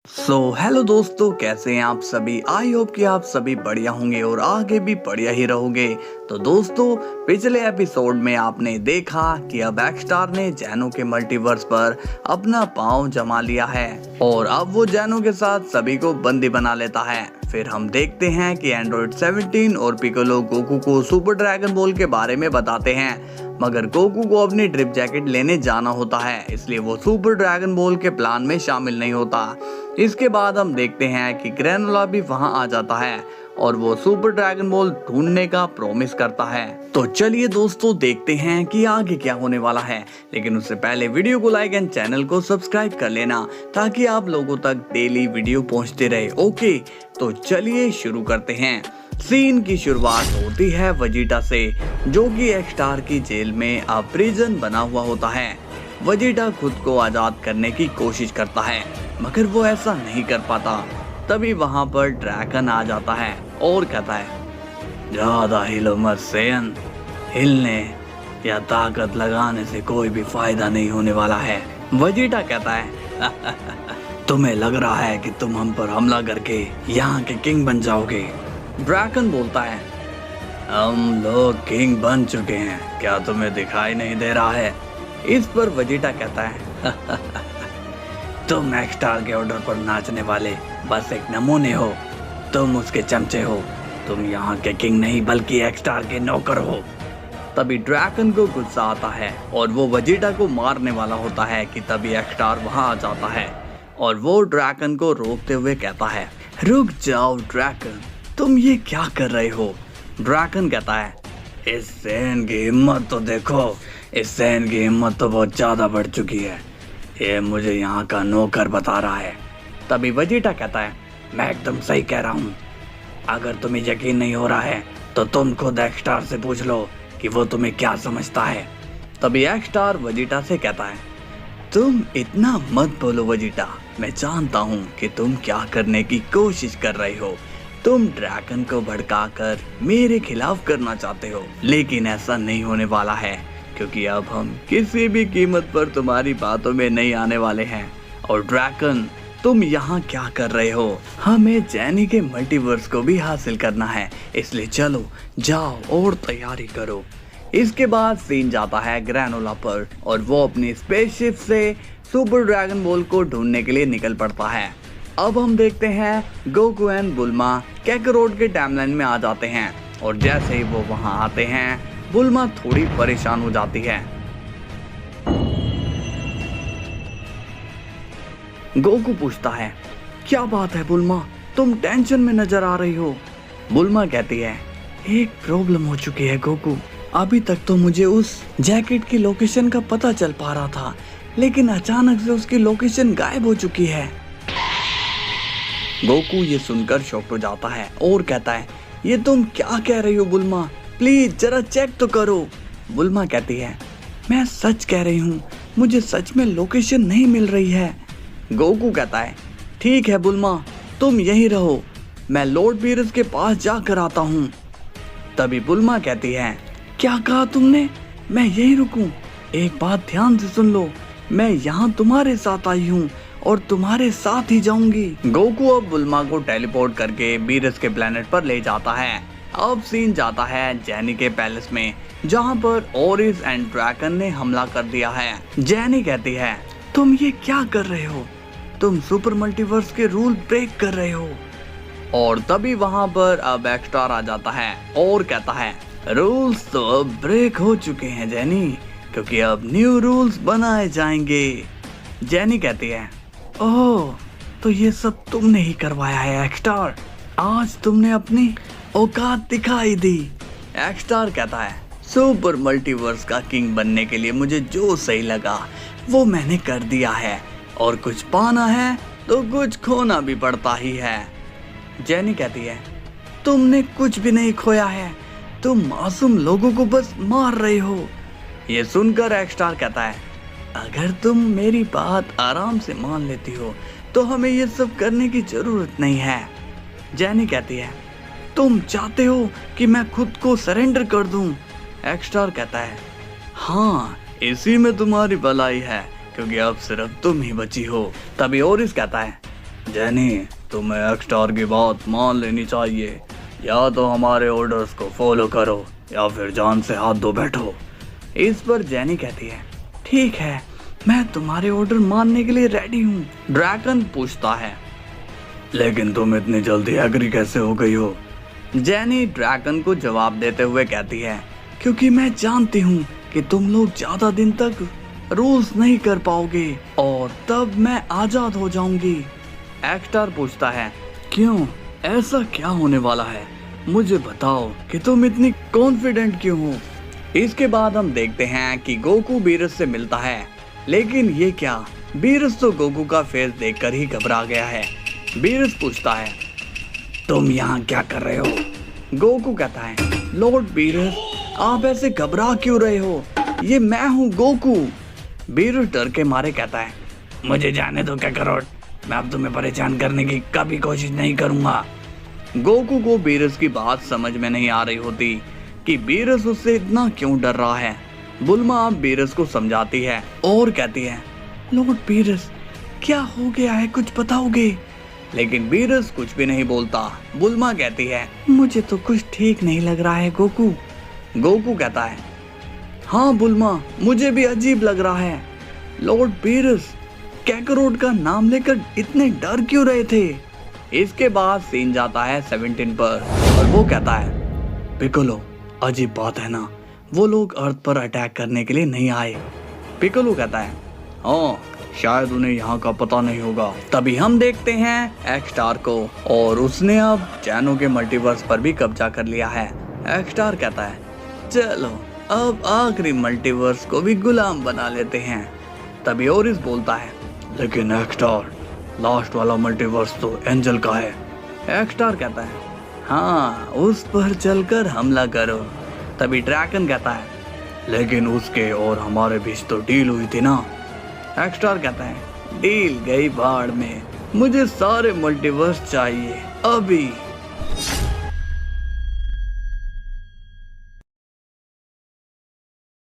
Hello दोस्तों, कैसे हैं आप सभी। आई होप कि आप सभी बढ़िया होंगे और आगे भी बढ़िया ही रहोगे। तो दोस्तों, पिछले एपिसोड में आपने देखा कि अब एक्स्टार ने जैनो के मल्टीवर्स पर अपना पांव जमा लिया है और अब वो जैनो के साथ सभी को बंदी बना लेता है। फिर हम देखते हैं कि एंड्रॉइड 17 और पिकोलो गोकू को सुपर ड्रैगन बॉल के बारे में बताते हैं, मगर गोकू को अपनी ड्रिप जैकेट लेने जाना होता है, इसलिए वो सुपर ड्रैगन बॉल के प्लान में शामिल नहीं होता। इसके बाद हम देखते हैं कि ग्रैनोला भी वहां आ जाता है और वो सुपर ड्रैगन बॉल ढूंढने का प्रॉमिस करता है। तो चलिए दोस्तों, देखते हैं कि आगे क्या होने वाला है। लेकिन उससे पहले वीडियो को लाइक एंड चैनल को सब्सक्राइब कर लेना ताकि आप लोगों तक डेली वीडियो पहुंचते रहे। ओके, तो चलिए शुरू करते हैं। सीन की शुरुआत होती है वेजिटा से, जो कि एक्स्टार की जेल में अब प्रिजन बना हुआ होता है। वेजिटा खुद को आजाद करने की कोशिश करता है, मगर वो ऐसा नहीं कर पाता। तभी वहां पर ड्रैगन आ जाता है और कहता है, ज्यादा हिलो मत सेयन, हिलने या ताकत लगाने से कोई भी फायदा नहीं होने वाला है। वेजिटा कहता है, तुम्हें लग रहा है कि तुम हम पर हमला करके यहाँ के किंग बन जाओगे। ड्रैगन बोलता है, हम लोग किंग बन चुके हैं, क्या तुम्हें दिखाई नहीं दे रहा है। इस पर वेजिटा कहता है, तुम एक्स्टार के ऑर्डर पर नाचने वाले बस एक नमूने हो, तुम उसके चमचे हो, तुम यहाँ के किंग नहीं बल्कि एक्स्टार के नौकर हो। तभी ड्रैगन को गुस्सा आता है और वो वेजिटा को मारने वाला होता है कि तभी एक्स्टार वहाँ आ जाता है और वो ड्रैगन को रोकते हुए कहता है, रुक जाओ ड्रैगन, तुम ये क्या कर रहे हो। ड्रैगन कहता है, इस सैन की हिम्मत तो देखो, इस सैन की हिम्मत तो बहुत ज्यादा बढ़ चुकी है, ये मुझे यहाँ का नौकर बता रहा है। तभी वेजिटा कहता है, मैं एकदम सही कह रहा हूँ, अगर तुम्हें यकीन नहीं हो रहा है तो तुम खुद एक्स्टार से पूछ लो कि वो तुम्हें क्या समझता है। तभी एक्स्टार वेजिटा से कहता है, तुम इतना मत बोलो वेजिटा, मैं जानता हूँ कि तुम क्या करने की कोशिश कर रहे हो। तुम ड्रैगन को भड़काकर मेरे खिलाफ करना चाहते हो, लेकिन ऐसा नहीं होने वाला है, क्योंकि अब हम किसी भी कीमत पर तुम्हारी बातों में नहीं आने वाले हैं। और ड्रैगन, तुम यहाँ क्या कर रहे हो। हमें जैनी के मल्टीवर्स को भी हासिल करना है, इसलिए चलो जाओ और तैयारी करो। इसके बाद सीन जाता है ग्रैनोला पर और वो अपनी स्पेसशिप से सुपर ड्रैगन बॉल को ढूंढने के लिए निकल पड़ता है। अब हम देखते हैं गोकू एंड बुल्मा कैकारोट के टाइमलाइन में आ जाते हैं और जैसे ही वो वहां आते हैं, बुल्मा थोड़ी परेशान हो जाती है। गोकू पूछता है, क्या बात है बुल्मा, तुम टेंशन में नजर आ रही हो। बुल्मा कहती है, एक प्रॉब्लम हो चुकी है गोकू, अभी तक तो मुझे उस जैकेट की लोकेशन का पता चल पा रहा था, लेकिन अचानक से उसकी लोकेशन गायब हो चुकी है। गोकू ये सुनकर शॉक्ड हो जाता है और कहता है, ये तुम क्या कह रही हो बुल्मा, प्लीज जरा चेक तो करो। बुल्मा कहती है, मैं सच कह रही हूँ, मुझे सच में लोकेशन नहीं मिल रही है। गोकू कहता है, ठीक है बुल्मा, तुम यहीं रहो, मैं लॉर्ड बीरस के पास जाकर आता हूँ। तभी बुल्मा कहती है, क्या कहा तुमने, मैं यहीं रुकूं। एक बात ध्यान से सुन लो, मैं यहाँ तुम्हारे साथ आई हूँ और तुम्हारे साथ ही जाऊंगी। गोकू अब बुल्मा को टेलीपोर्ट करके बीरस के प्लेनेट पर ले जाता है। अब सीन जाता है जैनी के पैलेस में, जहाँ पर ओरिस एंड ड्रैगन ने हमला कर दिया है। जैनी कहती है, तुम ये क्या कर रहे हो, तुम सुपर मल्टीवर्स के रूल ब्रेक कर रहे हो। और तभी वहाँ पर अब एक्स्टार आ जाता है और कहता है, रूल्स तो अब ब्रेक हो चुके हैं जैनी, क्योंकि अब न्यू रूल्स बनाए जाएंगे। जैनी कहती है, ओह, तो ये सब तुमने ही करवाया है एक्स्टार, आज तुमने अपनी औकात दिखाई दी। एक्स्टार कहता है, सुपर मल्टीवर्स का किंग बनने के लिए मुझे जो सही लगा वो मैंने कर दिया है, और कुछ पाना है तो कुछ खोना भी पड़ता ही है। जैनी कहती है, तुमने कुछ भी नहीं खोया है, तुम मासूम लोगों को बस मार रहे हो। ये सुनकर एक्स्टार कहता है, अगर तुम मेरी बात आराम से मान लेती हो तो हमें ये सब करने की जरूरत नहीं है। जैनी कहती है, तुम चाहते हो कि मैं खुद को सरेंडर कर दूं। एक्स्टार कहता है, हाँ, इसी में तुम्हारी भलाई है, क्योंकि अब सिर्फ तुम ही बची हो। तभी ओरिस कहता है, जेनी, तुम्हें एक्स्टार की बात मान लेनी चाहिए। या तो हमारे ऑर्डर्स को फॉलो करो या फिर जान से हाथ धो बैठो। इस पर जेनी कहती है, ठीक है, मैं तुम्हारे ऑर्डर मानने के लिए रेडी हूँ। ड्रैगन पूछता है, लेकिन तुम इतनी जल्दी एग्री कैसे हो गई हो? जेनी ड्रैगन को जवाब देते हुए कहती है, क्योंकि मैं जानती हूँ कि तुम लोग ज्यादा दिन तक रूल्स नहीं कर पाओगे और तब मैं आजाद हो जाऊंगी। एक्स्टार पूछता है, क्यों, ऐसा क्या होने वाला है? मुझे बताओ कि तुम इतनी कॉन्फिडेंट क्यों हो? इसके बाद हम देखते हैं कि गोकू बीरस से मिलता है, लेकिन ये क्या, बीरस तो गोकू का फेस देखकर ही घबरा गया है। बीरस पूछता है, तुम यहाँ क्या कर रहे हो? गोकू कहता है, लॉर्ड बीरस, आप ऐसे घबरा क्यों रहे हो? ये मैं हूँ गोकू। बीरस डर के मारे कहता है, मुझे जाने दो काकारोट, मैं अब तुम्हें परेशान करने की कभी कोशिश नहीं करूंगा। गोकू को बीरस की बात समझ में नहीं आ रही होती कि बीरस उससे इतना क्यों डर रहा है। बुल्मा अब बीरस को समझाती है और कहती है, लॉर्ड बीरस, क्या हो गया है, कुछ बताओगे? लेकिन बीरस कुछ भी नहीं बोलता। बुल्मा कहती है, मुझे तो कुछ ठीक नहीं लग रहा है गोकू। गोकू कहता है, हाँ बुल्मा, मुझे भी अजीब लग रहा है। लॉर्ड बीरस काकारोट का नाम लेकर इतने डर क्यों रहे थे? इसके बाद सीन जाता है 17 पर और वो कहता है, पिकोलो, अजीब बात है ना, वो लोग अर्थ पर अटैक करने के लिए नहीं आए। पिकोलो कहता है, हाँ, शायद उन्हें यहाँ का पता नहीं होगा। तभी हम देखते हैं एक्स्टार को और उसने अब जैनो के मल्टीवर्स पर भी कब्जा कर लिया है। एक्स्टार कहता है, चलो अब आखिरी मल्टीवर्स को भी गुलाम बना लेते हैं। तभी ओरिस बोलता है, लेकिन एक्स्टार, लास्ट वाला मल्टीवर्स तो एंजल का है। एक्स्टार कहता है, हाँ, उस पर चलकर हमला करो। तभी ड्रैगन कहता है, लेकिन उसके और हमारे बीच तो डील हुई थी ना। एक्स्टार कहता है, डील गई भाड़ में, मुझे सारे मल्टीवर्स चाहिए अभी।